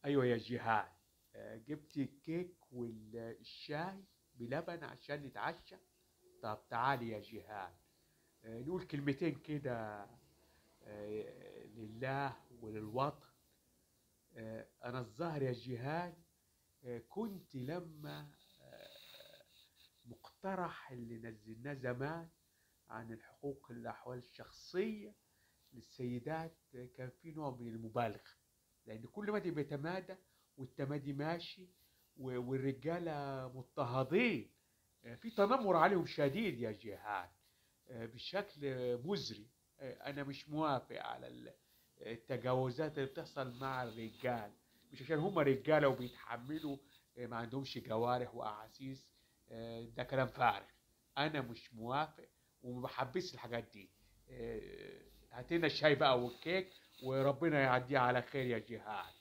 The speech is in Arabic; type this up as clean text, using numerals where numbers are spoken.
ايوه يا جيهان. جبت الكيك والشاي بلبن عشان نتعشى. طب تعالي يا جيهان، نقول كلمتين كده لله وللوطن. انا الظاهر يا جيهان كنت لما مقترح اللي نزلناه زمان عن الحقوق الأحوال الشخصية للسيدات كان في نوع من المبالغة، لأن كل ما بيتمادى والتمادي ماشي والرجالة مضطهدين، في تنمر عليهم شديد يا جهاد، بشكل مزري. أنا مش موافق على التجاوزات اللي بتحصل مع الرجال، مش عشان هم رجالة وبيتحملوا ما عندهمش جوارح وأحاسيس. ده كلام فارغ. أنا مش موافق وما بحبش الحاجات دي. هاتينا الشاي بقى والكيك وربنا يعديها على خير يا جهاد.